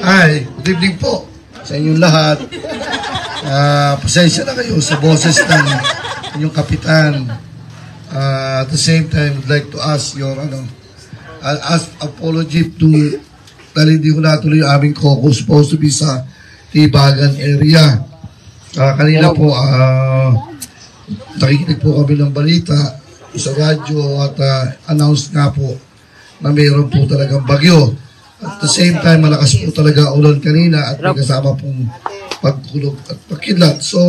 Ay, good evening po sa inyong lahat. Pasensya na kayo sa boses ng inyong kapitan. At the same time, would like to ask your ask apology to dahil hindi ko natuloy yung aming caucus supposed to be sa Tibagan area. Kanina po, nakikinig po kami ng balita sa radyo at announce nga po na mayroon po talagang bagyo. At the same time, malakas po talaga ulan kanina at may kasama pong pagkulog at pagkidlat. So,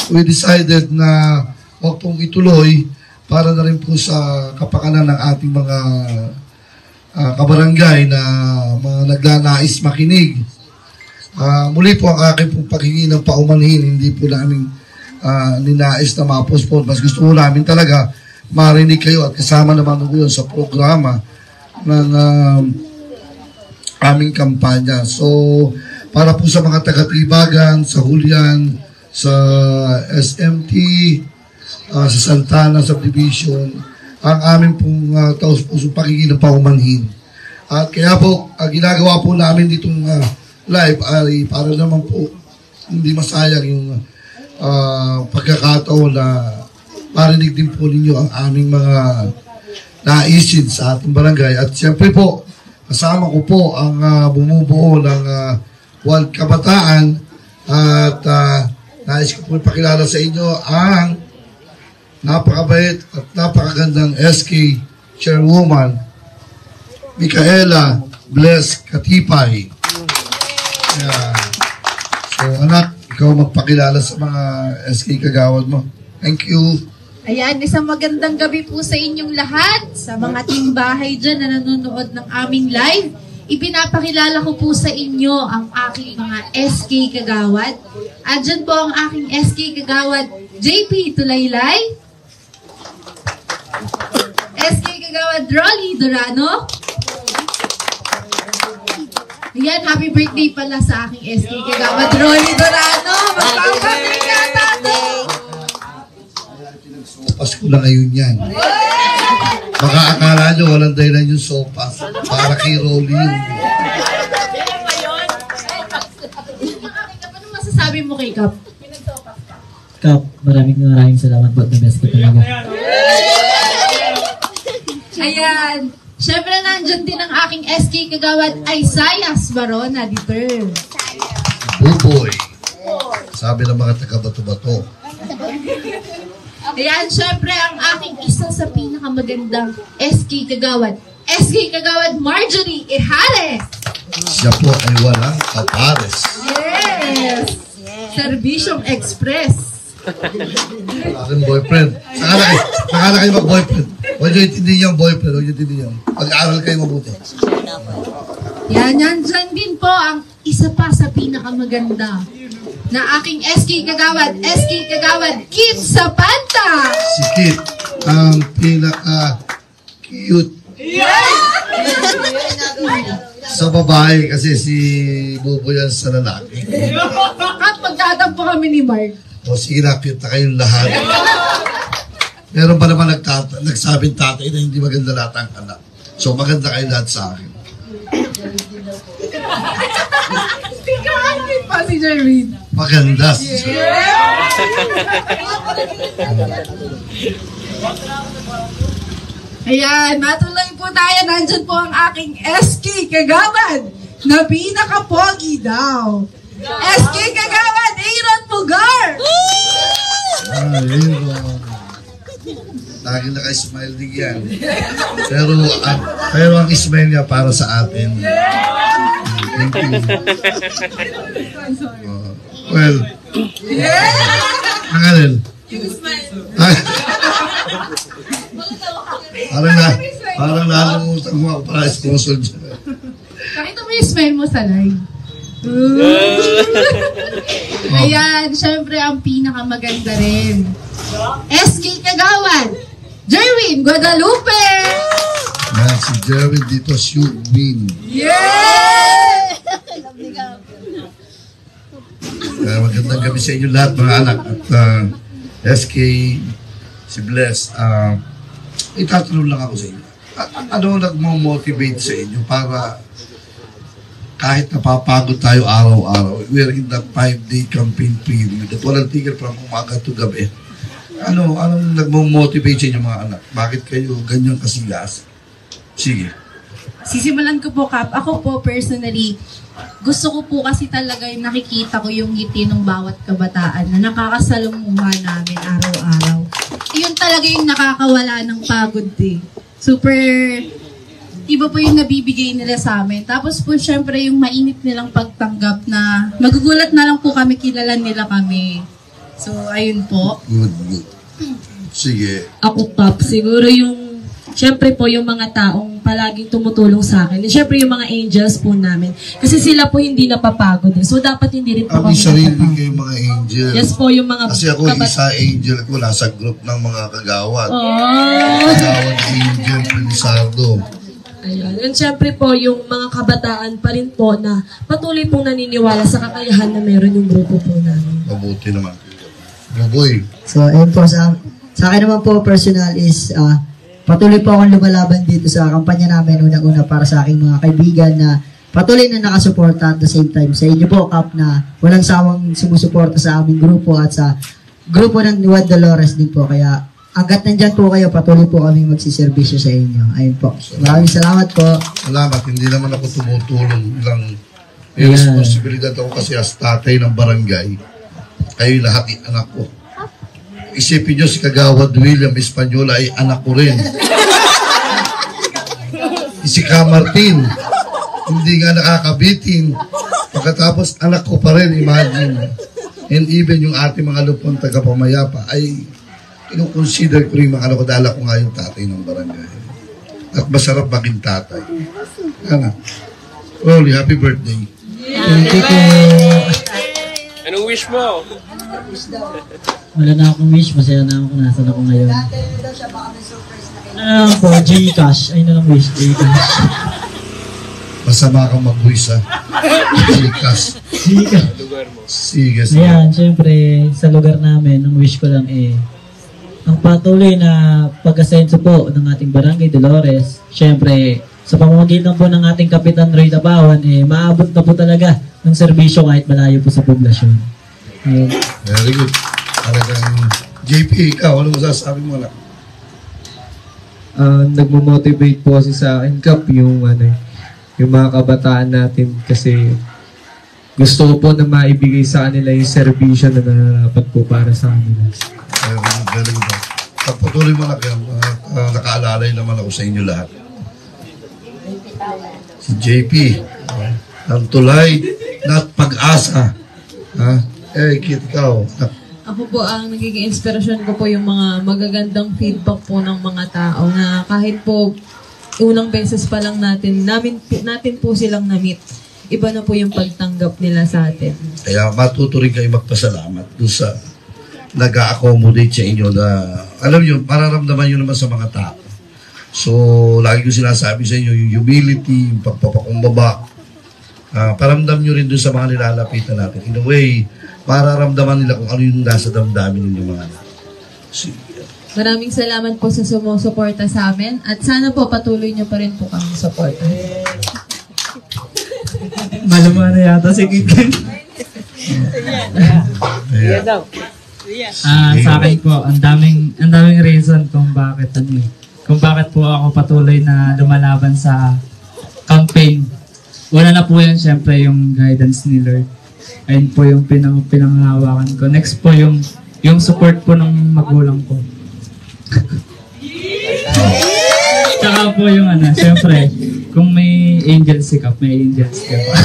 we decided na huwag pong ituloy para na rin po sa kapakanan ng ating mga kabarangay na mga naglanais makinig. Muli po ang aking pong paghingi ng paumanhin, hindi po namin ninais na ma-postpone. Mas gusto po namin talaga marinig kayo at kasama naman po yun sa programa ng aming kampanya. So, para po sa mga taga-Tibagan, sa Julian, sa SMT, sa Santana Subdivision, ang aming pong taus-pusong pakinggan ng paumanhin. At kaya po, ginagawa po namin ditong live ay para naman po hindi masayang yung pagkakataon na marinig din po ninyo ang aming mga naisin sa ating barangay. At siyempre po, kasama ko po ang bumubuo ng World Kabataan at nais ko po ipakilala sa inyo ang napakabait at napakagandang SK Chairwoman Micaela Bless Katipay. So anak, ikaw magpakilala sa mga SK kagawad mo. Thank you. Ayan, isang magandang gabi po sa inyong lahat, sa mga timbahay dyan na nanonood ng aming live. Ipinapakilala ko po sa inyo ang aking mga SK kagawad. At dyan po ang aking SK kagawad, JP Tulaylay, SK kagawad Rolly Durano. Ayan, happy birthday pala sa aking SK kagawad Rolly Durano. Magpapabigyan natin! Sopas ko na ngayon yan. Baka akala nyo walang dahilan yung sopas. Para kay Rolly yun. Ano masasabi mo kay Kap? Kap, maraming salamat po. The best ko talaga. Ayan. Siyempre, nandyan din ang aking SK kagawad Isaias Barona Diter. Buboy. Sabi ng mga taga-bato-bato. Ayan, siyempre, ang aking isa sa pinakamagandang SK kagawad. SK kagawad Marjorie Ihares. Siya po ay walang kapares. Yes! Servisyong Express. Aking boyfriend. Nakala kayo mag-boyfriend. Huwag nyo intindihin yung boyfriend. Huwag nyo intindihin yung. Pag-aaral kayo mabuti. Yan, dyan din po ang isa pa sa pinakamaganda na aking SK kagawad. SK kagawad Kit Sapanta. Si Kit, ang pinaka-cute. Sa babae kasi si Bubo yan sa lalaki. At magtatampo kami ni Mark. O sige na, cute na kayong lahat. Meron pa naman nagsabing tatay na hindi maganda lahat ang anak. So maganda kayo lahat sa akin. Tingnan pa si Jerwin. Maganda si Ayan, matuloy po tayo. Nandyan po ang aking SK kagawad na pinaka-pogi daw. SK kagawad Aaron Pugar. Aaron. Lagi naka-smile din yan. Pero ang smile niya para sa atin. Thank you. Well. Ang alin? Yung smile. Parang nalimutan mo ako para sponsor dyan. Pakita mo yung smile mo sa live. Ayan, syempre ang pinakamaganda rin. SK kagawad Jerwin Guadalupe. Yan, si Jerwin dito, Shubin. Yeah! Magandang gabi sa inyo lahat mga anak. At SK, si Bless, itatanong lang ako sa inyo. Ano nagmo-motivate sa inyo para kahit napapagod tayo araw-araw, we're in the 5-day campaign period at walang tigil from umaga to gabi. Anong nagmo-motivate sa inyo mga anak? Bakit kayo ganyan kasigas? Sige. Sisimulan ko po, Kap. Ako po, personally, gusto ko po kasi talaga yung nakikita ko yung ngiti ng bawat kabataan na nakakasalamuha namin araw-araw. Yun talaga yung nakakawala ng pagod eh. Super, iba po yung nabibigay nila sa amin. Tapos po, syempre, yung mainit nilang pagtanggap na magugulat na lang po kami, kilala nila kami. So, ayun po. Good. Sige. Ako, Kap, siguro yung, syempre po, yung mga taong palaging tumutulong sa akin. Syempre, yung mga angels po namin. Kasi sila po hindi napapagod eh. So, dapat hindi rin po Ang kami sarili napapagod. kayo mga angel. Yes po, yung mga... Kasi ako, isa angel ko, nasa group ng mga kagawad. Oh! Kagawad angel, Pelisardo. Ayan. And syempre po, yung mga kabataan pa rin po na patuloy pong naniniwala sa kakayahan na meron yung grupo po namin. Mabuti naman. Buboy. So, ayun po, sa akin naman po, personal is, patuloy po akong lumalaban dito sa kampanya namin, unang-una para sa aking mga kaibigan na patuloy na nakasuporta at the same time sa inyo po, Kap, na walang sawang sumusuporta sa aming grupo at sa grupo ng Juan Dolores din po. Kaya, hanggat nandyan po kayo, patuloy po kami magsiservisyo sa inyo. Ayun po. Maraming salamat po. Salamat. Hindi naman ako tumutulong lang. May responsibilidad ako kasi as tatay ng barangay. Kayo lahat anak ko. Isipin nyo si Kagawad William Española ay anak ko rin. Si Ka Martin, hindi nga nakakabitin. Pagkatapos anak ko pa rin, imagine. And even yung ating mga lupon tagapamayapa ay ino-consider ko rin mga anak ko dahil ako nga yung tatay ng barangay. At masarap maging tatay. Ano? Rolly, happy birthday. Thank you po. Anong wish mo? Wala na akong wish. Masaya na ako kung nasan ako ngayon. Ano na lang po, Gcash. Ayun na lang wish, Gcash. Masama kang mag-wish, ha? Sikas. Gcash. Lugar mo. Sige, sige. Ayan, syempre, sa lugar namin, ang wish ko lang ang patuloy na pag-asenso po ng ating Barangay Dolores, syempre, sa pamamagitan po ng ating Kapitan Roy Tabawan, maabot na po talaga ng serbisyo kahit malayo po sa poblasyon. Ayun. Very good. Talagang, JP, ikaw, ano masasabi mo na? Nagmo-motivate po kasi sa akin, Kap, yung mga kabataan natin kasi gusto ko po na maibigay sa kanila yung serbisyo na nararapat po para sa kanila. Very good, very good. Pagpatuloy mo na kayo, nakaalalay naman ako sa inyo lahat. Si JP, ang tulay na pag-asa. Kit, ikaw. Ako po ang nagiging inspirasyon ko po yung mga magagandang feedback po ng mga tao na kahit po unang beses pa lang natin po silang na-meet. Iba na po yung pagtanggap nila sa atin. Kaya matuto rin kayo magpasalamat doon sa nag-accommodate sa inyo na, alam nyo, mararamdaman nyo naman sa mga tao. So, lagi ko sinasabi sa inyo, yung humility, yung pagpapakumbaba, paramdam nyo rin doon sa mga nilalapitan natin. In a way, mararamdaman nila kung ano yung nasa damdamin ninyo mga anak. Maraming salamat po sa sumusuporta sa amin at sana po patuloy nyo pa rin po kami suporta. Malama na yata si Kikin. Sa akin po, ang daming reason kung bakit po ako patuloy na lumalaban sa campaign. Una na po yan, syempre, yung guidance ni Lord. Ayun po yung pinanghawakan ko. Next po, yung support po ng magulang ko. Tsaka po yung syempre, kung may angel si Kap, may angel si Kap.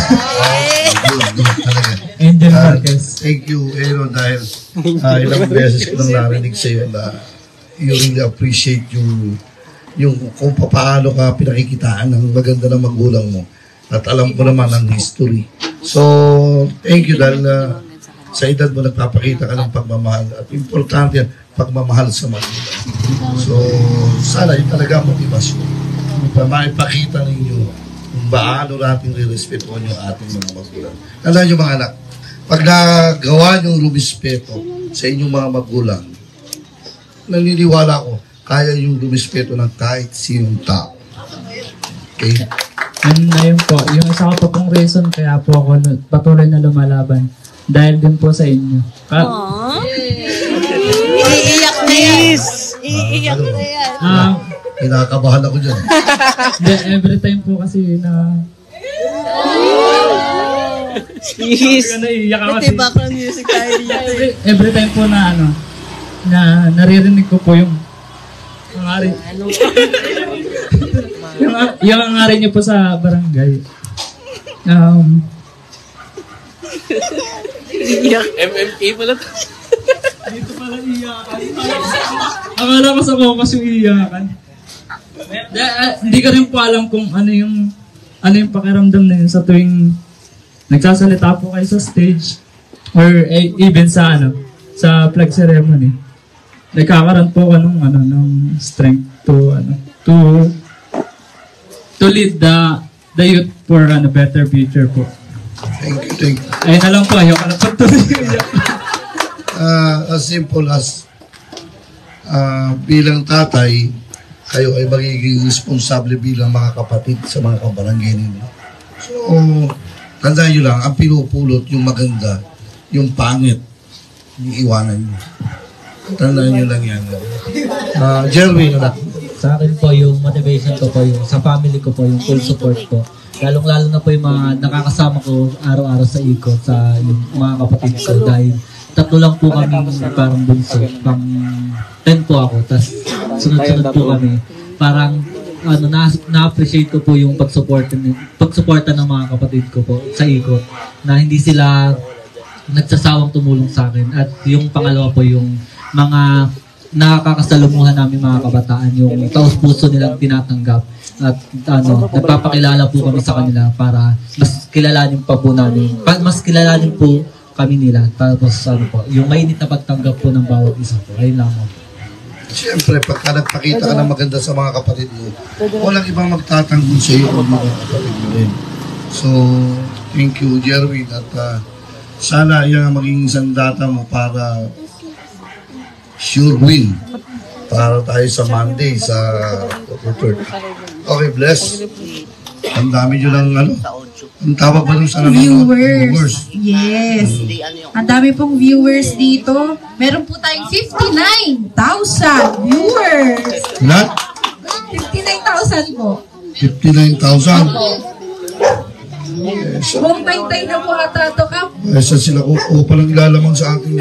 Angel Marquez. Thank you, Aaron, dahil ilang beses ko nang narinig sa iyo na you really appreciate yung kung paano ka pinakikitaan ng maganda ng magulang mo. At alam ko naman ang history. So, thank you dahil sa edad mo nagpapakita ka ng pagmamahal. At importante yan, pagmamahal sa magulang. So, sana yun talaga motivasyon. Maipakita ninyo kung paano natin re-respetuhan yung ating mga magulang. Tandaan nyo mga anak, pag nagawa nyo rumispeto sa inyong mga magulang, naniniwala ko, kaya yung rumispeto ng kahit sinong tao. Okay? And ayun po, yung isa ko pa pong reason kaya po ako patuloy na lumalaban. Dahil din po sa inyo. Iiyak na yan. Iiyak na yan. Kinakabahan ako dyan. Every time po kasi na... May background music tayo dito. Every time po na na naririnig ko po yung hangarin. yung hangarin niyo po sa barangay. MMA pala to. Dito pala iyakan. Akala ko sa Kokos yung iyakan. Hindi ko rin po alam kung ano yung pakiramdam na yun sa tuwing nagsasalita po kayo sa stage or even sa sa flag ceremony. Nagkakaroon po ako ng strength to lead the youth for a better future po. Thank you. Ayun na lang po, ayoko na pagtuloy. As simple as bilang tatay, kayo ay magiging responsable bilang mga kapatid sa mga kabarangay ninyo. So, tandaan nyo lang, ang pinupulot yung maganda, yung pangit, iiwanan nyo. Tandaan nyo lang yan. Jeremy, Sa akin po, yung motivation ko po, yung sa family ko po, yung full support po. Lalong-lalo na po yung mga nakakasama ko araw-araw sa ikot, sa yung mga kapatid ko. Dahil tatlo lang po kami parang bunso. Pang 10 po ako, tapos sunod-sunod po kami. Parang na-appreciate ko po yung pagsuporta ng mga kapatid ko po sa ikot. Na hindi sila nagsasawang tumulong sa akin. At yung pangalawa po, yung mga nakakasalumuhan namin mga kabataan, yung taos-puso nilang tinatanggap at nagpapakilala po kami sa kanila para mas kilalanin pa po namin, mas kilalanin po kami nila. Tapos yung mainit na pagtanggap po ng bawat isa po. Ayun lang po. Siyempre, pagka nagpakita ka ng maganda sa mga kapatid mo, walang ibang magtatanggol sa iyo kung mga kapatid mo rin. So, thank you, Jerwin. At sana yan ang maging sandata mo para sure win para tayo sa Monday sa third. Okay, bless. Ang dami nyo lang ang tawag ba nung sa viewers. Yes. Ang dami pong viewers dito. Meron po tayong 59,000 viewers. Ilan? 59,000 po. 59,000. Buong taytay na po ata ito, Kap. Sa sila ko palang ilalamang sa akin.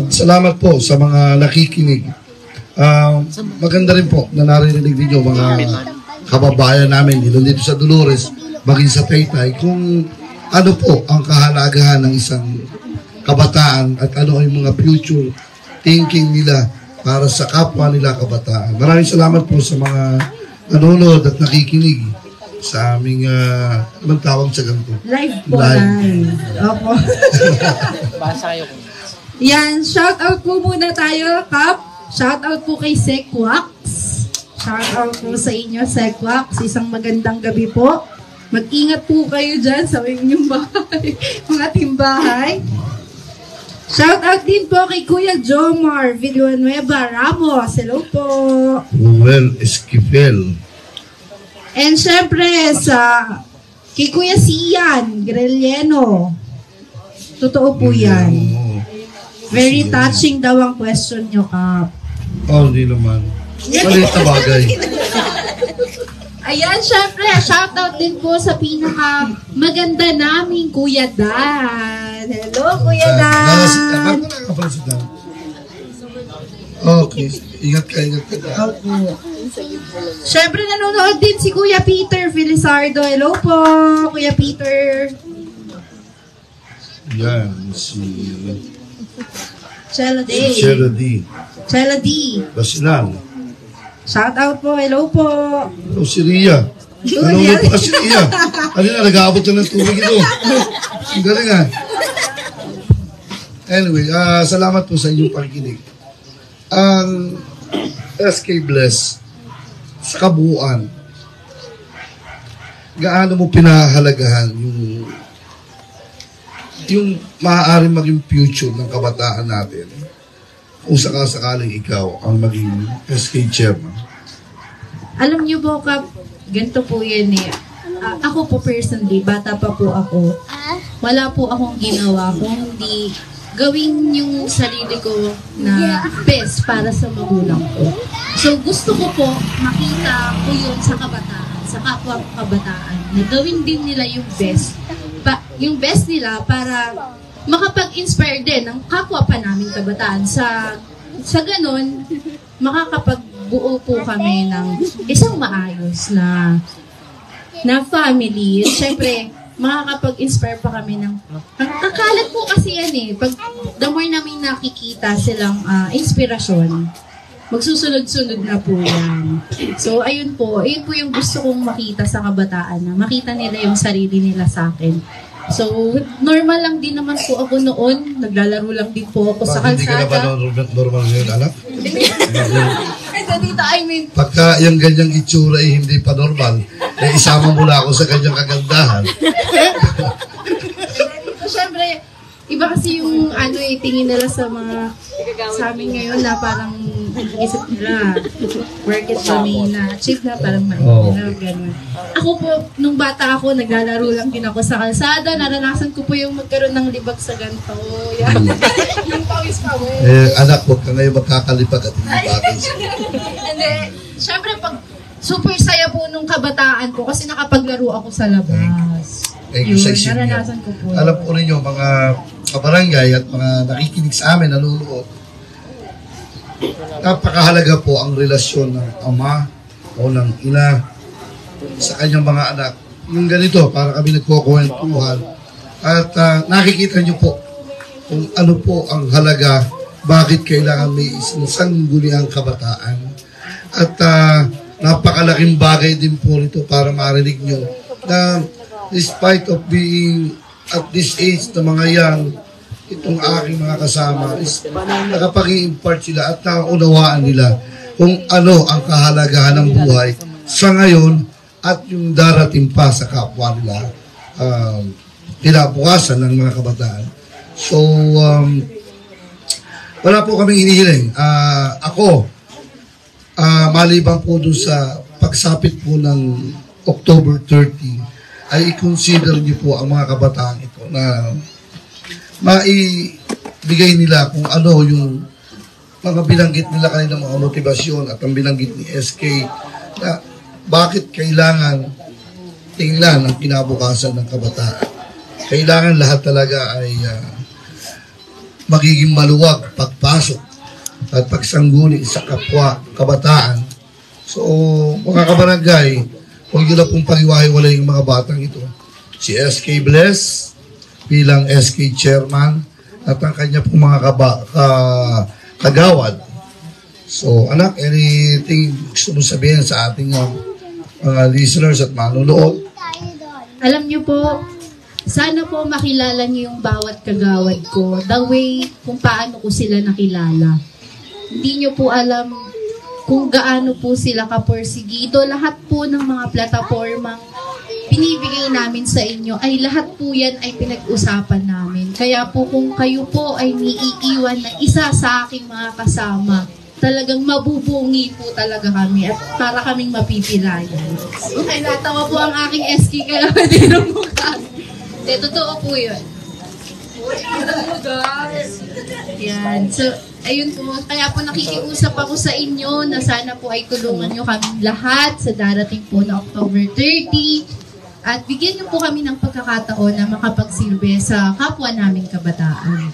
Salamat po sa mga nakikinig. Maganda rin po na naririnig ninyo mga kababayan namin dito sa Dolores, maging sa Taytay, kung ano po ang kahalagahan ng isang kabataan at ano ay mga future thinking nila para sa kapwa nila kabataan. Maraming salamat po sa mga nanonood at nakikinig sa aming anong tawag sa ganito? Live po. Live. Opo. Yan, shout out po muna tayo, Kap. Shout out po kay Sekwax. Shout out po sa inyo, Sekwax. Isang magandang gabi po. Mag-ingat po kayo dyan sa inyong bahay, mga timbahay. Shout out din po kay Kuya Jomar Villanueva Ramos. Hello po. Ruel Esquivel. And syempre kay Kuya Sian Grelieno. Totoo po yan. Very touching daw ang question nyo, Kap. Hindi naman. Maliit na bagay. Ayan, syempre, shoutout din po sa pinaka maganda naming Kuya Dan. Hello, Kuya Dan. Okay, ingat ka. Syempre, nanonood din si Kuya Peter Felizardo. Hello po, Kuya Peter. Yan, si Chela D. Basilan. Shout out po. Hello po. Hello, si Ria. Nanonood pa si Ria. Alina, nag-aabot na ng tubig ito. Ang galing nga. Anyway, salamat po sa inyong pakikinig. Ang SK Bless sa kabuuan, gaano mo pinahalagahan yung maaaring maging future ng kabataan natin kung sakasakaling ikaw ang maging SK chairman? Alam niyo po, Kap, ganito po yan eh. Ako po personally, bata pa po ako. Wala po akong ginawa kung hindi gawin yung sarili ko na best para sa magulang ko. So gusto ko po makita ko yun sa kabataan, sa kapwa kabataan, na gawin din nila yung best nila para makapag-inspire din ng kapwa pa namin kabataan. Sa ganun, makakapagbuo po kami ng isang maayos na family. Siyempre, makakapag-inspire pa kami ng kakalat po kasi yan eh. Pag the more namin nakikita silang inspirasyon, magsusunod-sunod na po yan. So, ayun po yung gusto kong makita sa kabataan, na makita nila yung sarili nila sa akin. So, normal lang din naman po ako noon. Naglalaro lang din po ako sa kalsada. Hindi ka na ba normal ngayon, anak? I mean, pagka yung ganyang itsura ay hindi pa normal, isama mo na ako sa ganyang kagandahan. Siyempre, iba kasi yung tingin nila sa amin ngayon na parang isip nila, work it for me na achieve na, parang nila, gano'n. Ako po, nung bata ako, naglalaro lang din ako sa kalsada, naranasan ko po yung magkaroon ng libag sa ganito. Yan. Yung pawis-pawis. Anak, huwag ka ngayon magkakalipag at hindi bagay. Hindi. Siyempre, super saya po nung kabataan ko kasi nakapaglaro ako sa labas. Thank you sa isip niyo. Naranasan ko po. Alam po ninyo, mga kabarangay at mga nakikinig sa amin, nanonood, napakahalaga po ang relasyon ng ama o ng ina sa kanyang mga anak. Yung ganito, para kami nagkukwentuhan. At nakikita niyo po kung ano po ang halaga, bakit kailangan may isang sangguniang kabataan. At napakalaking bagay din po nito para marinig nyo na despite of being at this age na mga young, itong aking mga kasama is nakapag-i-impart sila at naunawaan nila kung ano ang kahalagahan ng buhay sa ngayon at yung darating pa sa kapwa nila kinabukasan ng mga kabataan. So, wala po kaming hinihiling. Ako, maliban po doon sa pagsapit po ng October 30, ay i-consider niyo po ang mga kabataan ito na maibigay nila kung ano yung mga binanggit nila kanina mga motivasyon at ang binanggit ni SK na bakit kailangan tingnan ang kinabukasan ng kabataan. Kailangan lahat talaga ay magiging maluwag pagpasok at pagsangguni sa kapwa kabataan. So, mga kabarangay, huwag nyo na pong pag-iwahiwalay yung mga batang ito. Si SK Bless bilang SK Chairman at ang kanya pong mga kagawad. So, anak, anything gusto mo sabihin sa ating mga listeners at manunood? Alam niyo po, sana po makilala niyo yung bawat kagawad ko the way kung paano ko sila nakilala. Hindi niyo po alam kung gaano po sila kaporsigido. Lahat po ng mga platapormang binibigay namin sa inyo ay lahat po yan ay pinag-usapan namin. Kaya po kung kayo po ay niiiwan na isa sa aking mga kasama, talagang mabubungi po talaga kami at para kaming mapipilayan. Okay, natawa po ang aking SK Kalamadero mukha. Totoo po yun. Yan. So, ayun po. Kaya po nakikiusap ako sa inyo na sana po ay tulungan nyo kami lahat sa darating po na October 30 at bigyan nyo po kami ng pagkakataon na makapagsilbi sa kapwa namin kabataan.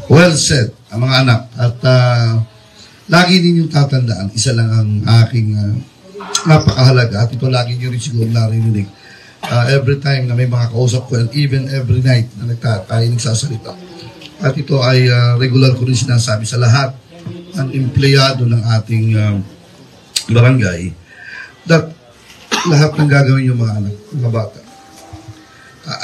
Well said, ang mga anak. At lagi ninyong tatandaan, isa lang ang aking napakahalaga at ito lagi nyo rin siguro narinig. Every time na may mga kausap ko and even every night na tayo nagsasalita. At ito ay regular ko rin sinasabi sa lahat ng empleyado ng ating barangay that lahat ng gagawin yung mga anak, mga bata.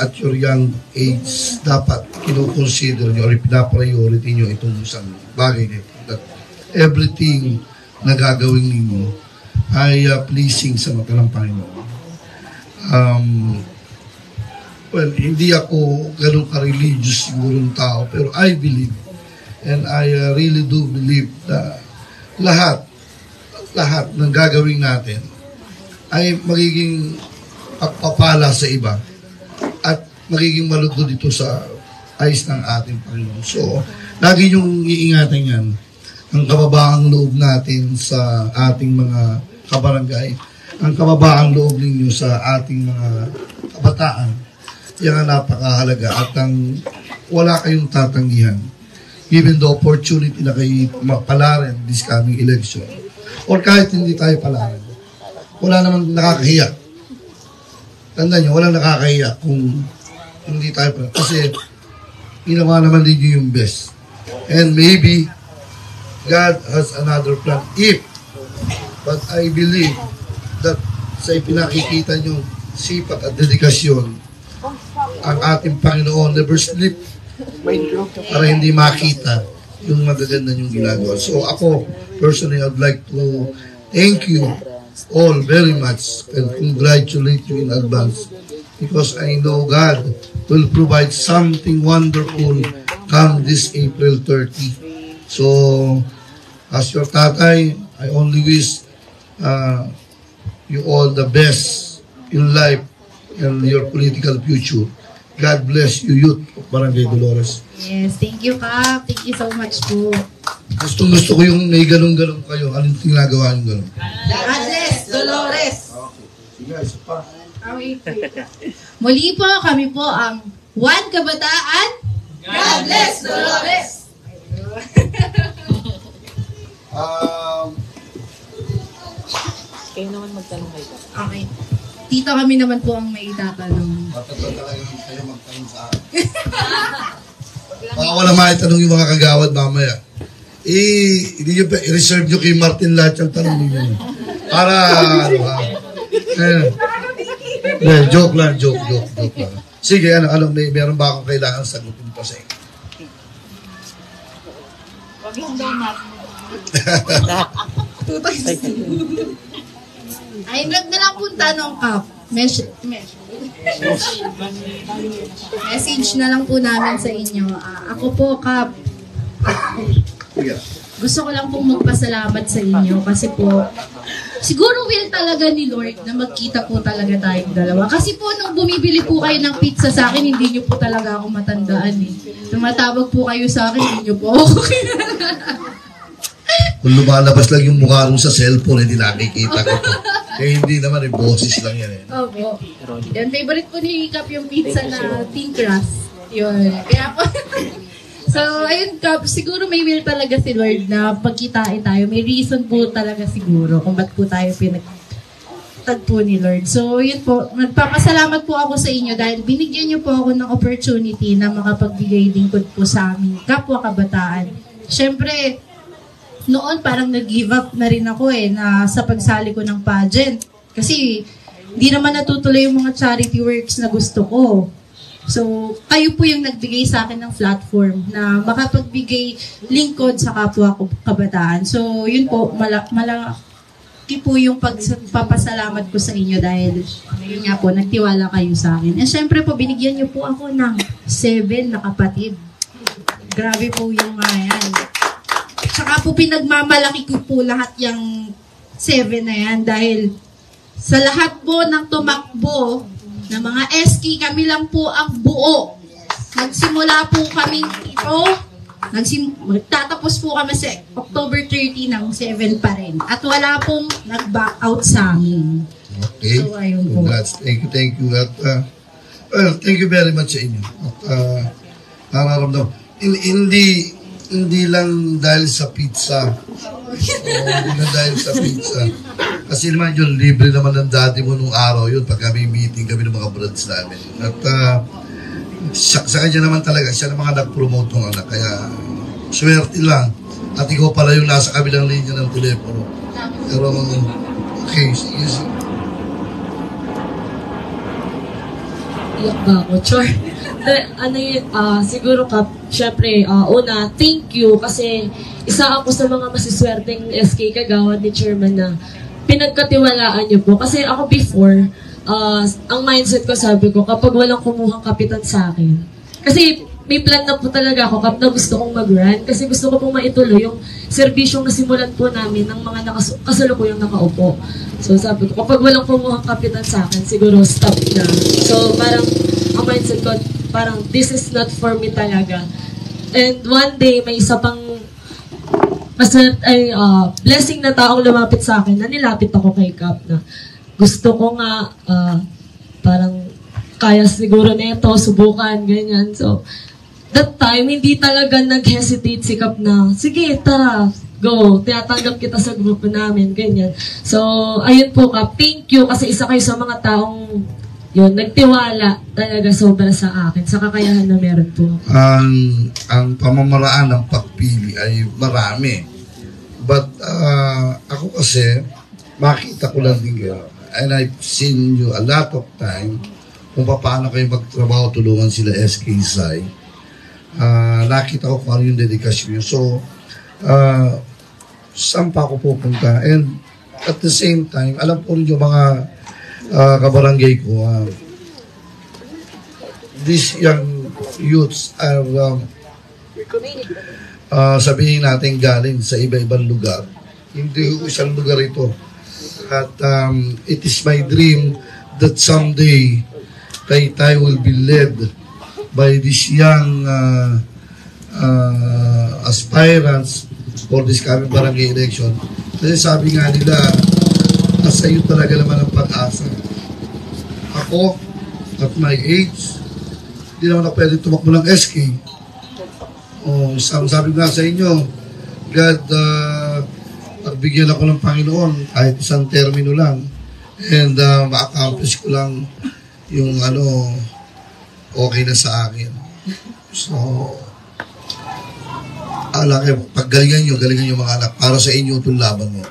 At your young age, dapat kinukonsider nyo or pinapriority nyo itong isang bagay nito. That everything na gagawin ninyo ay pleasing sa mata ng Panginoon. well, hindi ako ganun ka-religious sigurong tao, pero I believe, and I really do believe na lahat ng gagawin natin ay magiging pagpapala sa iba at magiging malugod dito sa ayos ng ating Panginoon. So, lagi niyong iingatan yan, ang kababaang loob natin sa ating mga kabarangay, ang kababaang loob ninyo sa ating mga kabataan, yan ang napakahalaga at ang wala kayong tatanggihan given the opportunity na kayo palarin this coming election or kahit hindi tayo palarin. Wala naman nakakahiya. Tandaan nyo, walang nakakahiya kung hindi tayo palarin. Kasi ginawa naman din yung best. And maybe God has another plan but I believe that sa ipinakikita nyo sipat at dedikasyon ang ating Panginoon never sleep para hindi makita yung magaganda yung ginagawa. So ako, personally, I'd like to thank you all very much and congratulate you in advance because I know God will provide something wonderful come this April 30. So, as your tatay, I only wish you all the best in life and your political future. God bless you, youth of Barangay Dolores. Yes, thank you, Kap. Thank you so much po. Gusto ko yung may ganun-ganun kayo. Anong ginagawa yung ganun? God bless, Dolores! Sige, isa pa. Muli po, kami po ang One Kabataan. God bless, Dolores! Kayo naman magtanong kayo. Okay. Tito kami naman po ang may itatanong. Matagal talaga kayo magtanong sa akin. Baka wala maitanong yung mga kagawad mamaya. Hindi nyo pa, i-reserve nyo kay Martin lahat yung tanong ninyo. Para, ano ha? Joke lang. Sige, meron ba akong kailangan sagutin pa sa inyo? Wag lang daw natin. Ay, na lang po tanong, Kap. Message na lang po namin sa inyo. Ako po, Kap. Gusto ko lang pong magpasalamat sa inyo kasi po, siguro will talaga ni Lord na magkita po talaga tayong dalawa. Kasi po, nung bumibili po kayo ng pizza sa akin, hindi nyo po talaga ako matandaan eh. Tumatawag po kayo sa akin, hindi nyo po ako kilala. Kung lumalabas lang yung mukha nung sa cellphone, hindi nakikita ko ito. Eh, hindi naman, boses lang yan eh. Opo. Yan, favorite po ni Kap yung pizza na thin crust. Yun. Kaya po, so, ayun Kap, siguro may will talaga si Lord na pagkitain tayo. May reason po talaga siguro kung ba't po tayo pinagtagpo ni Lord. So, yun po, magpapasalamat po ako sa inyo dahil binigyan niyo po ako ng opportunity na makapagbigay lingkod po sa aming kapwa kabataan. Siyempre, noon parang nag-give up na rin ako na sa pagsali ko ng pageant. Kasi hindi naman natutuloy yung mga charity works na gusto ko. So, kayo po yung nagbigay sa akin ng platform na makapagbigay lingkod sa kapwa ko kabataan. So, yun po, malaki po yung pagpapasalamat ko sa inyo dahil yun nga po, nagtiwala kayo sa akin. And syempre po, binigyan niyo po ako ng 7 na kapatid. Grabe po yung mga yan. Tsaka po pinagmamalaki ko po lahat yung 7 na yan dahil sa lahat po ng tumakbo na mga SK, kami lang po ang buo. Nagsimula po kami ito, magtatapos po kami sa October 30 ng 7 pa rin. At wala pong nag-back out sa amin. Okay. So, ayun po. Congrats. Thank you. At, well, thank you very much sa inyo. At, nararamdaman. Hindi lang dahil sa pizza. Hindi lang dahil sa pizza. Kasi naman yun, libre naman ng daddy mo nung araw yun pag kami meeting kami ng mga brothers namin. At sa kanya naman talaga, siya naman nag-promote ng anak. Kaya swerte lang. At ikaw pala yung nasa kabilang linya ng telepono. Pero, okay, sige. Iyak ba ako, Chor? Siguro syempre, una, thank you kasi isa ako sa mga masiswerteng SK kagawad ni Chairman na pinagkatiwalaan niyo po. Kasi ako before, ang mindset ko, sabi ko, kapag walang kumuhang kapitan sa akin, kasi may plan na po talaga ako kapag na gusto kong mag-run, kasi gusto ko pong maituloy yung serbisyong nasimulan po namin ng mga kasalukuyang nakaupo. So sabi ko, kapag walang kumuhang kapitan sa akin, siguro stop na. So parang, ang mindset ko, parang this is not for me talaga. And one day, may isa pang blessing na taong lumapit sa akin na nilapit ako kay Cap na gusto ko nga parang kaya siguro nito, subukan, ganyan. So, that time, hindi talaga nag-hesitate si Cap na, sige, tara, go, tinatanggap kita sa grupo namin, ganyan. So, ayun po Cap, thank you kasi isa kayo sa mga taong yun, nagtiwala talaga sobra sa akin, sa kakayahan na meron po. Ang pamamaraan ng pagpili ay marami. But ako kasi, makita ko lang din kayo. And I've seen you a lot of time kung paano kayo magtrabaho, tulungan sila SK Sai. Nakita ko kung ano yung dedikasyon nyo. So, saan pa ako pupunta? And at the same time, alam po rin yung mga kabarangay ko, these young youths are sabihin natin galing sa iba-ibang lugar. Hindi isang lugar ito. At it is my dream that someday Taytay will be led by these young aspirants for this coming barangay election. Kasi sabi nga nila, nasa iyo talaga naman ang pag-asa. Ako, at my age, hindi naman ako pwede tumakbo ng SK. Sabi nga sa inyo, God, pagbigyan ako ng Panginoon kahit isang termino lang and ma-accomplish ko lang yung okay na sa akin. So, paggalingan nyo mga anak, para sa inyo itong laban mo.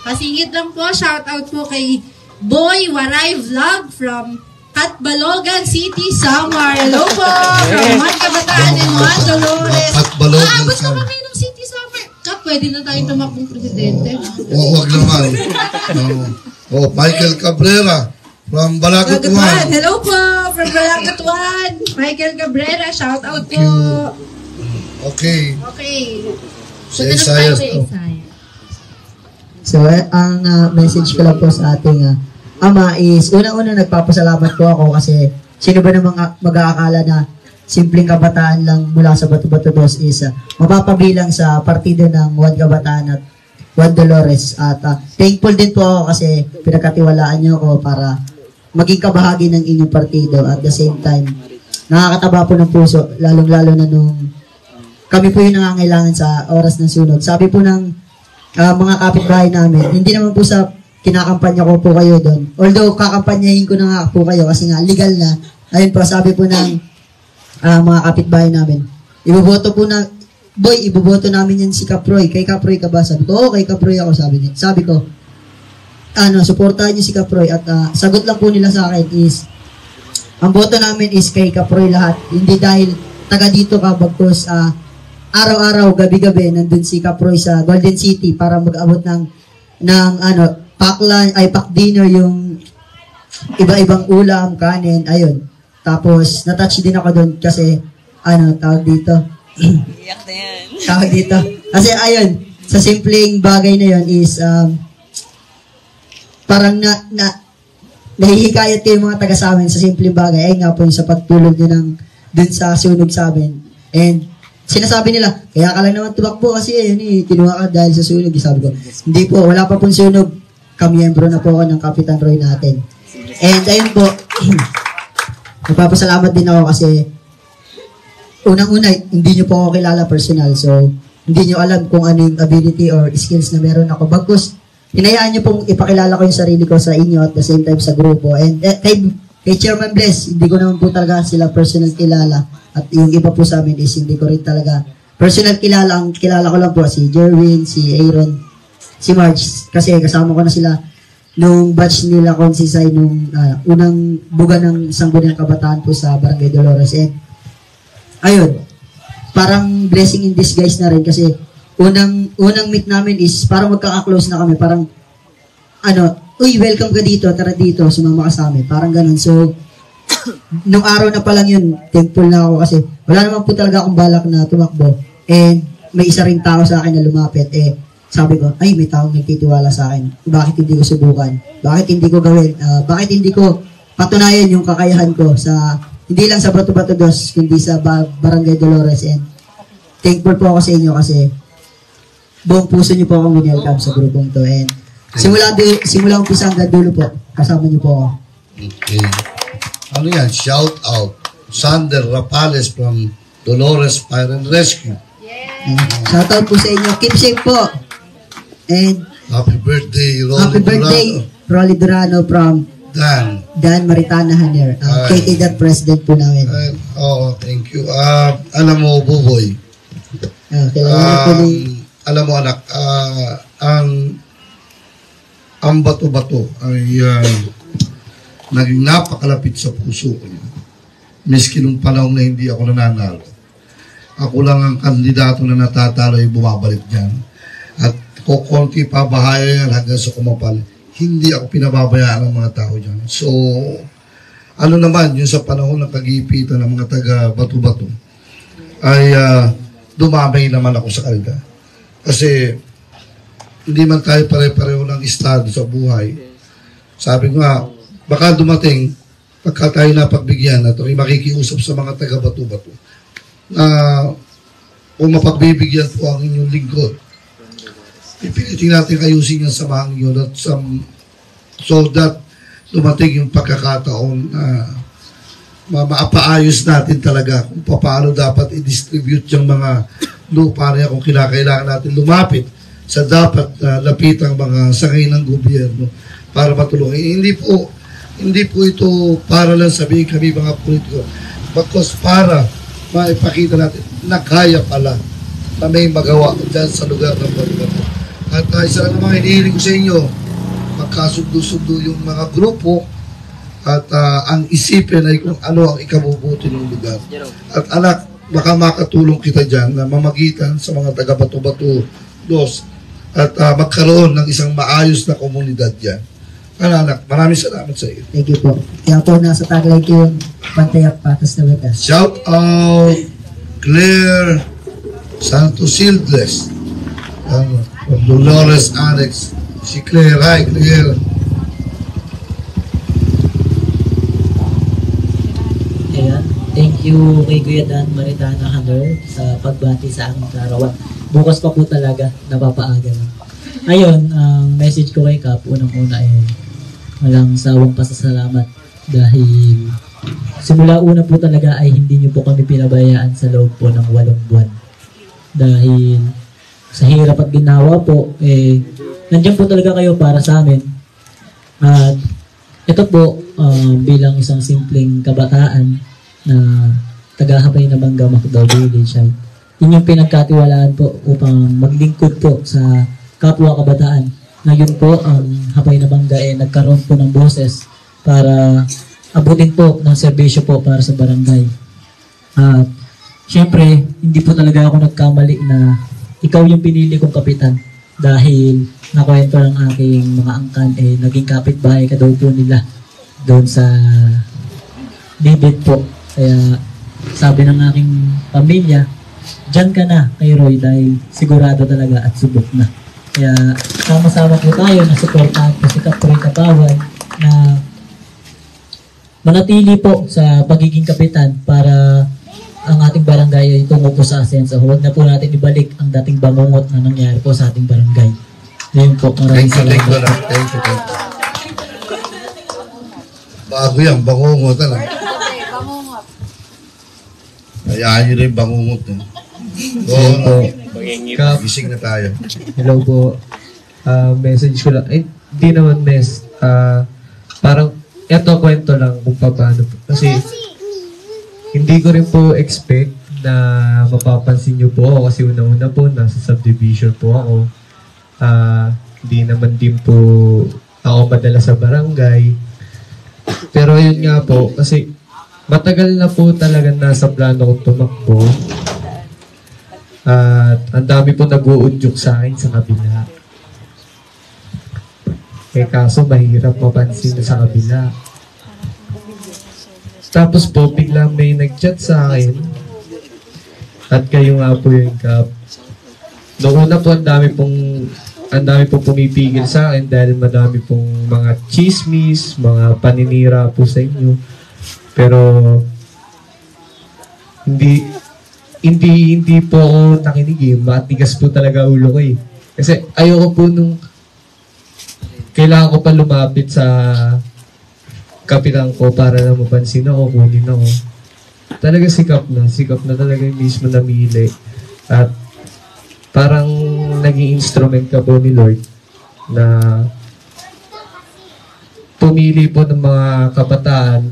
Pasingit lang po, shout out po kay Boy Waray Vlog from Catbalogan City, Samar. Hello po! From Juan Kabataan and Juan Dolores. Catbalogan, gusto kami ng City Samar. Kap, pwede na tayong tumakbong presidente. Huwag naman. Michael Cabrera from Balagot 1. Hello po! From Balagot 1. Michael Cabrera, shout out po. Okay. So, tayo kay Isaiah. So, ang message ko lang po sa ating ama is, unang-una nagpapasalamat po ako kasi sino ba namang mag-aakala na simpleng kabataan lang mula sa Bato-Bato 2 is mapapabilang sa partido ng Juan Kabataan at Juan Dolores. At thankful din po ako kasi pinagkatiwalaan niyo ako para maging kabahagi ng inyong partido. At the same time, nakakataba po ng puso, lalong-lalo na nung kami po yung nangangailangan sa oras ng sunog. Sabi po ng mga kapitbahay namin, hindi naman po sa kinakampanya ko po kayo doon. Although, kakampanyahin ko na nga po kayo kasi nga legal na. Ayun po, sabi po ng mga kapitbahay namin, iboboto po na, boy, iboboto namin yan si Caproy. Kay Caproy ka ba? Sabi ko, kay Caproy ako, sabi niya. Sabi ko, supportahan niyo si Caproy. At sagot lang po nila sa akin is, ang boto namin is kay Caproy lahat. Hindi dahil taga dito ka, bagkos araw-araw, gabi-gabi, nandun si Caproy sa Golden City para mag-abot ng pack dinner, yung iba-ibang ulam, kanin, ayun. Tapos, natouch din ako doon kasi, tawag dito. Iyak na yan. Tawag dito. Kasi, ayun, sa simpleng bagay na yun is, parang nahihikayat kayo mga taga sa amin sa simpleng bagay. Ay nga po, yung sa pagtulog nyo dun sa sunog sa amin. And, sinasabi nila, kaya ka lang naman tumakbo kasi kinuha ka dahil sa sunog. Sabi ko, hindi po, wala pa pong sunog. Kamiyembro na po ako ng Kapitan Roy natin. And ayun po, nagpapasalamat din ako kasi unang-una, hindi nyo po ako kilala personal. So, hindi nyo alam kung ano yung ability or skills na meron ako. Bagkus, hinayaan nyo pong ipakilala ko yung sarili ko sa inyo at the same time sa grupo. And kay Chairman Bless, hindi ko naman po talaga sila personal kilala. At yung iba po sa amin is hindi ko rin talaga personal kilala. Ang kilala ko lang po si Jerwin, si Aaron, si Marge. Kasi kasama ko na sila nung batch nila Consisay nung unang buga ng Sangguniang Kabataan po sa Barangay Dolores. And ayun, parang blessing in disguise na rin kasi unang meet namin is parang magkaka-close na kami. Parang uy, welcome ka dito, tara dito, sumama ka sa amin. Parang ganun. So, nung araw na pa lang yun, thankful na ako kasi wala naman po talaga akong balak na tumakbo. And may isa ring tao sa akin na lumapit. Sabi ko, ay, may taong nagtitiwala sa akin. Bakit hindi ko subukan? Bakit hindi ko gawin? Bakit hindi ko patunayan yung kakayahan ko sa, hindi lang sa Bato-Bato Dos, kundi sa Barangay Dolores. And thankful po ako sa inyo kasi buong puso niyo po akong winelcome sa grupong to. And simula umpisa hanggang dulo po, kasama niyo po ako. Okay. Ano yan? Shout out. Sander Rapales from Dolores Fire and Rescue. Shout out po sa inyo. Keep safe po. And happy birthday, happy birthday, Rolly Durano from Dan Maritana Haner. KK president po namin. Thank you. Alam mo, Buboy. Alam mo, anak, ang Bato-Bato ay naging napakalapit sa puso ko. Miski nung panahon na hindi ako nananalo. Ako lang ang kandidato na natatalo ay bumabalik dyan. At kukunti pa bahaya yan hanggang sa kumapal. Hindi ako pinababayaan ng mga tao dyan. So, ano naman, yung sa panahon ng kagipitan ng mga taga Bato-Bato, ay dumamay naman ako sa kanila. Kasi, hindi man tayo pare-pareho ng estado sa buhay. Sabi ko nga, baka dumating, pagka tayo napagbigyan at makikiusap sa mga taga Bato-Bato, na kung mapagbibigyan po ang inyong lingkod, pipilitin natin ayusin yung samahan nyo so that dumating yung pagkakataon na maapaayos natin talaga kung paano dapat i-distribute yung mga lupa niya kung kinakailangan natin lumapit sa dapat lapitang mga sangay ng gobyerno para matulungan. Hindi po ito para lang sabihin kami mga politiko, because para maipakita natin na kaya pala na may magawa dyan sa lugar ng Bato-Bato. At isa lang naman hinihiling ko sa inyo, magkasundo-sundo yung mga grupo at ang isipin ay kung ano ang ikabubuti ng lugar. At anak, baka makatulong kita dyan na mamagitan sa mga taga Bato-Bato Dos at magkaroon ng isang maayos na komunidad dyan. Anak, maraming salamat sa iyo. Thank you po. Kaya po nasa tagline ko yung Pantayak Patas na Batas. Shout out Claire Santos Silves from Dolores Annex. Si Claire. Hi, Claire. Ayan. Thank you kay Kuya Dan Maritana Haner sa pagbati sa aming karawan. Bukas pa po talaga, napapaaga lang. Ayun, ang message ko kay Kap, unang-una ay walang sawang pasasalamat dahil simula una po talaga ay hindi niyo po kami pinabayaan sa loob po ng 8 buwan. Dahil sa hirap at ginawa po, nandiyan po talaga kayo para sa amin. At ito po, bilang isang simpleng kabataan na taga-Habay na Bangga, Macdao Village, ay inyong pinagkatiwalaan po upang maglingkod po sa kapwa kabataan. Ngayon po, ang Habay na Bangga nagkaroon po ng boses para abutin po ng serbisyo po para sa barangay. At syempre, hindi po talaga ako nagkamali na ikaw yung pinili kong kapitan dahil nakwento ng aking mga angkan naging kapitbahay ka daw po nila doon sa Bibit po. Kaya sabi ng aking pamilya, dyan ka na kay Roy dahil sigurado talaga at subok na. Kaya sama-sama po tayo na supportahan po si Kapoy Kapawan na manatili po sa pagiging kapitan para ang ating barangay ay tungo po sa asenso. Huwag na po natin ibalik ang dating bangungot na nangyari po sa ating barangay. Ngayon po, maraming salamat. Thank you. Bago yan, bangungot. Hayaan nyo rin bangungot. Gising na tayo. Hello po. Message ko lang. Di naman parang eto kwento lang kung paano. Kasi hindi ko rin po expect na mapapansin nyo po ako kasi una-una po nasa subdivision po ako. Hindi naman din po ako madala sa barangay. Pero yun nga po, kasi matagal na po talaga nasa plano kong tumakbo. At ang dami po nag-uudyok sa akin sa kabila. kaso mahirap mapansin sa kabila. Tapos po, biglang may nag-chat sa akin. At kayo nga po yung Kap. Noong una po, ang dami pong pumipigil sa akin dahil madami pong mga chismis, mga paninira po sa inyo. Pero, hindi po ako nakinig. Matigas po talaga ulo ko eh. Kasi ayoko po nung kailangan ko pa lumapit sa kapitan ko para na mapansin ako, kunin ako. Talaga sikap na talaga yung mismo namili. At parang naging instrument ka po ni Lord na pumili po ng mga kabataan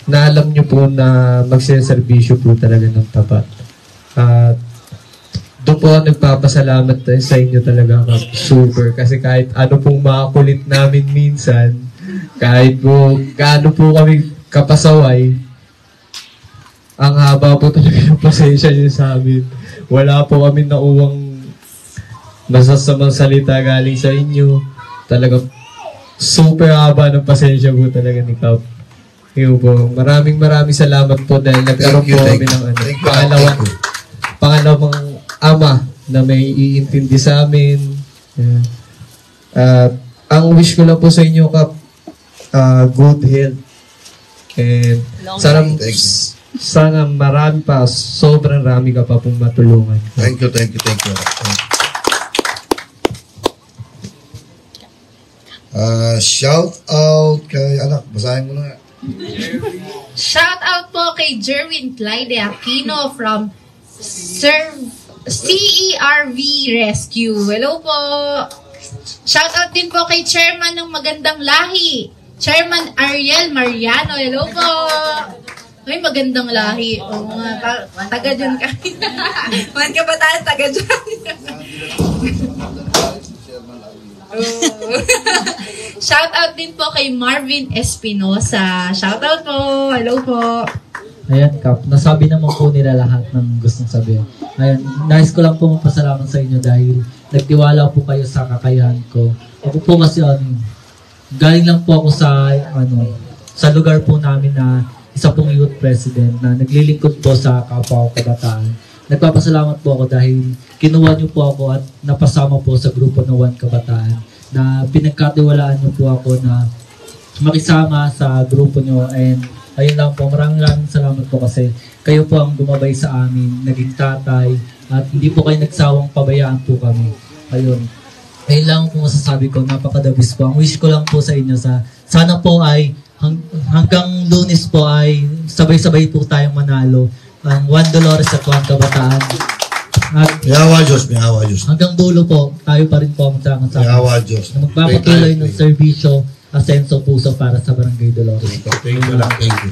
na alam nyo po na magsiservisyo po talaga ng tapat. At doon po ako nagpapasalamat sa inyo talaga, Kap. Super. Kasi kahit ano pong makakulit namin minsan, kahit po gaano po kami kapasaway, ang haba po talaga ng pasensya niyo sa amin. Wala po kami nauwang masasamang salita galing sa inyo. Talaga super haba ng pasensya po talaga ni Kap. Yun po. Maraming salamat po dahil nagkaroon po kami ng pangalawang ama na may iintindi sa amin. Ang wish ko lang po sa inyo, Kap, good health. And sana marami pa, sobrang rami ka pa pong matulungan. Thank you. Shout out kay anak, basahin mo na. Shout out po kay Jerwin Clyde Aquino from CERV Rescue. Hello po. Shout out din po kay Chairman ng Magandang Lahi, Chairman Ariel Mariano. Hello po. Ay, magandang lahi. Oo nga, taga dyan kami. Man ka ba tayo, taga dyan? Shout out din po kay Marvin Espinosa. Shout out po. Hello po. Ayan, Kap. Nasabi naman po nila lahat ng gustong sabihin. Ayan, nais ko lang po magpasalamat sa inyo dahil nagtiwala po kayo sa kakayahan ko. Ako po kasi galing lang po ako sa lugar po namin na isa pong youth president na naglilingkod po sa kapwa ko kabataan. Nagpapasalamat po ako dahil kinuha niyo po ako at napasama po sa grupo ng One Kabataan na pinagkatiwalaan niyo po ako na makisama sa grupo niyo. And ayun lang po, maraming salamat po kasi kayo po ang gumabay sa amin, naging tatay, at hindi po kayo nagsawang pabayaan po kami. Ayun lang po masasabi ko, napakadabis po. Ang wish ko lang po sa inyo sana po ay hanggang Lunes po ay sabay-sabay po tayong manalo ang One Dolores at One Kabataan. At may awa Diyos. Hanggang dulo po, tayo pa rin po ang sama-sama. May awa Diyos. Na magpapatuloy ng serbisyo, asenso puso para sa Barangay Dolores. Thank you.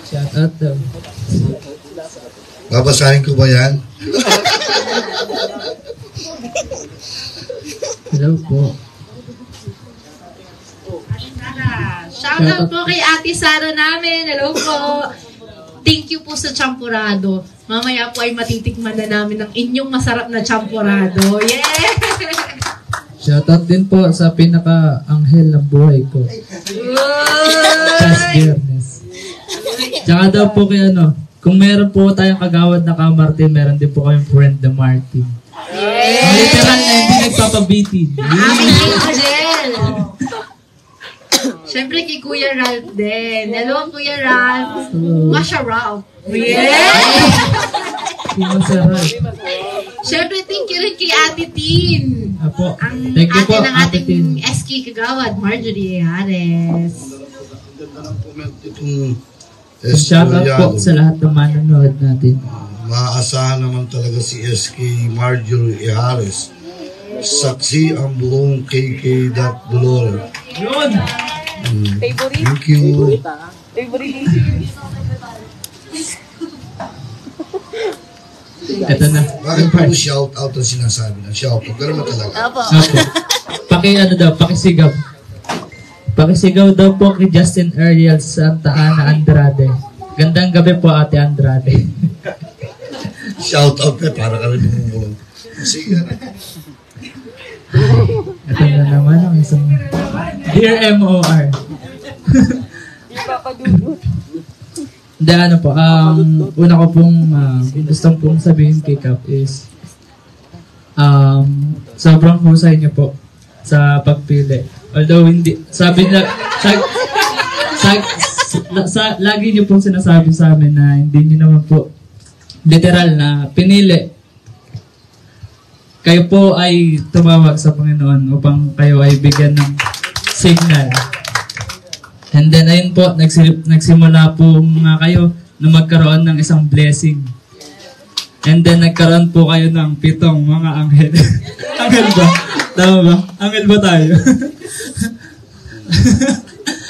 Shout out daw. Babasahin ko ba yan? Hello po. Shout out po kay Ate Sara namin. Hello po. Thank you po sa champurado. Mamaya po ay matitikman na namin ang inyong masarap na champurado. Yeah! Shoutout din po sa pinaka-anghel ng buhay ko. Chas Biernes. Tsaka daw po kay kung meron po tayong kagawad na Ka-Martin, meron din po kayong friend na Martin. Yeah! Ang literal na hindi nagpapabiti. Aming angel! Siyempre kay Kuya Ralph din. Hello, Kuya Ralph. Masha Ralph. Yeah! Siyempre, thank you rin kay Ate Tin. Apo. Ang Thank you ate po, ng Ate ating Tin. SK Kagawad, Marjorie Ares. Shoutout po sa lahat ng manonood natin. Maaasahan naman talaga si SK Marjorie Ares. Saksi ang buong KK Dolores. Yun! Thank you. Ito na. Bakit pa mo shout out ang sinasabi na? Shout out. Pero talaga. Opo. Pakisigaw. Pakisigaw daw po kay Justin Ariel Santa Ana Andrade. Gandang gabi po, Ate Andrade. Shout out ka. Para ka rin bumulong. Sige. Ito na naman ang isang Dear MOR. Hindi, ano po, una ko pong gustong pong sabihin kay Cap is sobrang husay niyo po sa pagpili. Although hindi, sabi niya, lagi niyo pong sinasabi sa amin na hindi niyo naman po literal na pinili. Kayo po ay tumawag sa Panginoon upang kayo ay bigyan ng signal. And then, ayun po, nagsimula po mga kayo na magkaroon ng isang blessing. And then, nagkaroon po kayo ng 7 mga anghel. Anghel ba? Tama ba? Anghel ba tayo?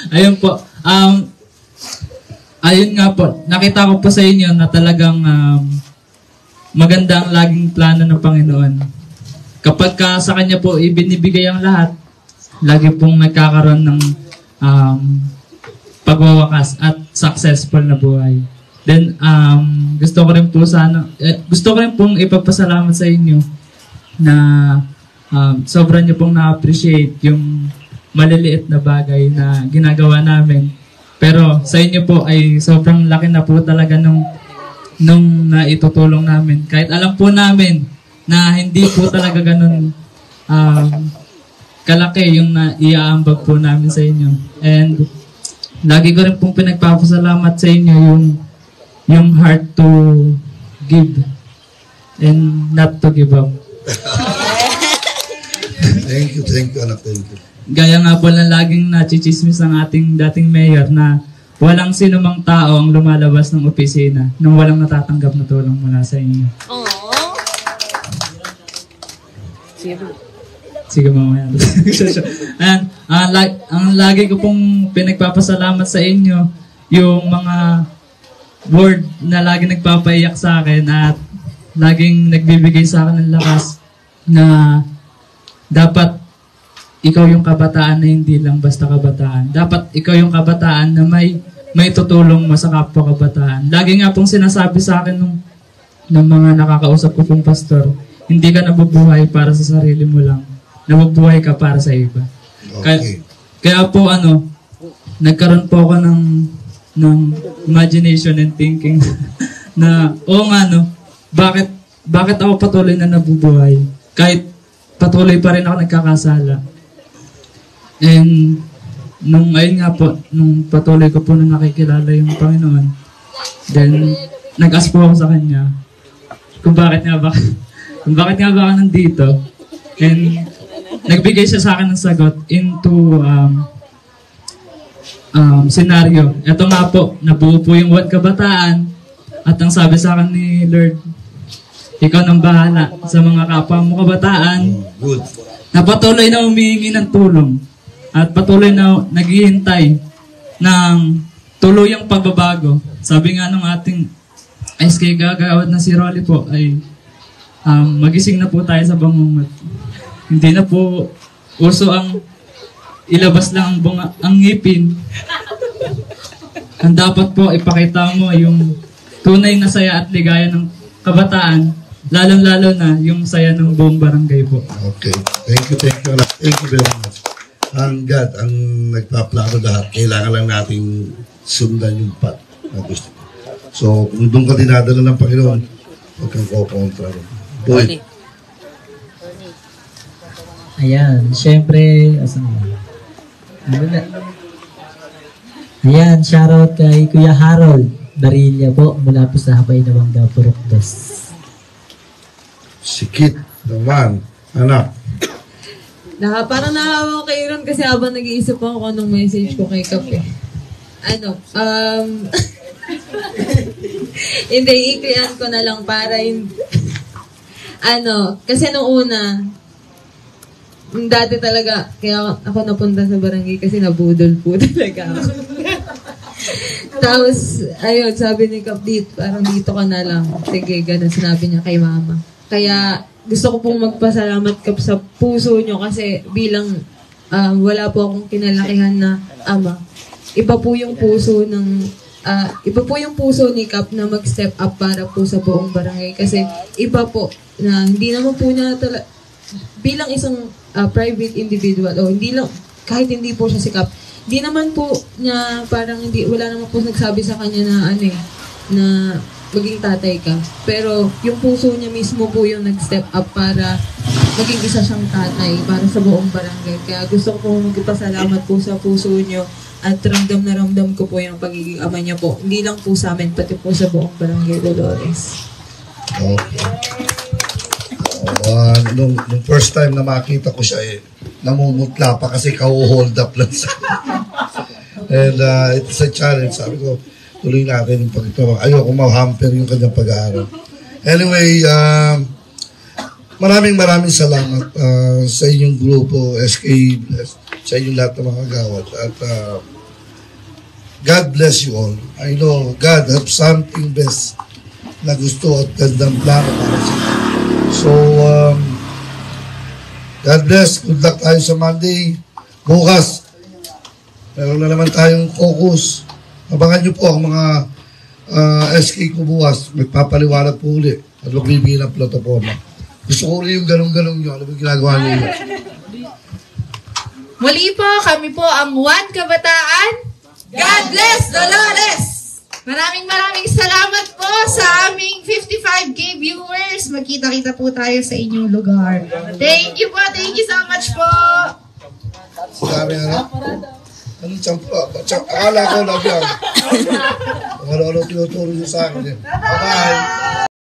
Ayun po. Ayun nga po, nakita ko po sa inyo na talagang maganda ang laging plano ng Panginoon. Kapag sa Kanya po ibinibigay ang lahat, lagi pong nagkakaroon ng pagwawakas at successful na buhay. Then, gusto ko rin pong ipagpasalamat sa inyo na sobrang niyo pong na-appreciate yung maliliit na bagay na ginagawa namin. Pero sa inyo po ay sobrang laki na po talaga nung naitutulong namin. Kahit alam po namin na hindi po talaga ganun kalaki yung naiaambag po namin sa inyo. And lagi ko rin pong pinagpapasalamat sa inyo yung heart to give and not to give up. Thank you, anak, thank you. Gaya nga po na laging nachichismis ang ating dating mayor na walang sinumang tao ang lumalabas ng opisina nang walang natatanggap na tulong mula sa inyo. Sige mamaya. Ayan, ang lagi ko pong pinagpapasalamat sa inyo yung mga word na lagi nagpapaiyak sa akin at laging nagbibigay sa akin ng lakas na dapat ikaw yung kabataan na hindi lang basta kabataan. Dapat ikaw yung kabataan na may tutulong mo sa kapwa kabataan. Lagi nga pong sinasabi sa akin ng mga nakakausap ko pong pastor, hindi ka nabubuhay para sa sarili mo lang. Nabubuhay ka para sa iba. Okay. Kaya po nagkaroon po ako ng imagination and thinking na bakit ako patuloy na nabubuhay kahit patuloy pa rin ako nagkakasala. And ayun nga po, nung patuloy ko po na nakikilala yung Panginoon, then nag-ask po ako sa Kanya kung bakit nga ba ako nandito. And nagbigay siya sa akin ng sagot into senaryo. Ito nga po, nabuo po yung One Kabataan at ang sabi sa akin ni Lord, ikaw nang bahala sa mga kapwa mo kabataan na patuloy na humihingi ng tulong at patuloy na naghihintay ng tuluyang pagbabago. Sabi nga ng ating SK Kagawad na si Rolly po ay magising na po tayo sa bangungot. Hindi na po uso ang ilabas lang ang ngipin. Ang dapat po ipakita mo yung tunay na saya at ligaya ng kabataan, lalong-lalo na yung saya ng buong barangay po. Okay. Thank you. Thank you very much. Ang God, ang nagpaplano lahat, kailangan lang nating sundan yung path na gusto. So, kung doon ka dinadala ng Panginoon, huwag kang kukontra. Boy. Ayan, syempre, ayan, shoutout kay Kuya Harold Barilla po, mula po sa Hapay na Wangga, Purok Dos. Sikit naman, anak. Parang nahawa kayo ron kasi habang nag-iisip ako anong message ko kay Kape. Hindi, i-clear ko na lang para kasi nung una, dati talaga, kaya ako napunta sa barangay kasi nabudol po talaga ako. Tapos, ayun, sabi ni Kap, parang dito ka na lang. Sige, ganun, sinabi niya kay mama. Kaya, gusto ko pong magpasalamat Kap sa puso nyo kasi bilang wala po akong kinalakihan na ama. Iba po yung puso ng iba po yung puso ni Cap na mag-step up para po sa buong barangay. Kasi iba po na hindi naman po niya bilang isang private individual o hindi lang, kahit hindi po siya si Cap, hindi naman po niya parang wala naman po nagsabi sa kanya na na maging tatay ka. Pero yung puso niya mismo po yung nag-step up para maging isa siyang tatay para sa buong barangay. Kaya gusto ko po magpasalamat po sa puso niyo at ramdam na ramdam ko po yung pagiging ama niya po. Hindi lang po sa amin, pati po sa buong barangay Dolores. Okay. Nung first time na makita ko siya, namumutla pa kasi hold up lang sa and it's a challenge. Sabi ko, tuloy natin yung pagtawag. Ayoko ma-hamper yung kanyang pag-aaral. Anyway, maraming salamat sa inyong grupo, SK, sa inyong lahat ng mga kagawad. At God bless you all. I know God have something best na gusto at gandang plano para sa inyo. So, God bless. Good luck tayo sa Monday. Bukas, meron na naman tayong focus. Abangan nyo po ang mga SK ko bukas. Magpapaliwanag po ulit at magbibigay ng plataforma. Gusto ko ulit yung ganong-ganong nyo. Ano ba ginagawa nyo? Muli po, kami po ang One Kabataan. God bless Dolores! Maraming salamat po sa aming 55K viewers. Magkita-kita po tayo sa inyong lugar. Thank you po. Thank you so much po. Sabi nga, anong champo? Akala ko lang yan. Ano tinuturo nyo sa akin. Bye-bye.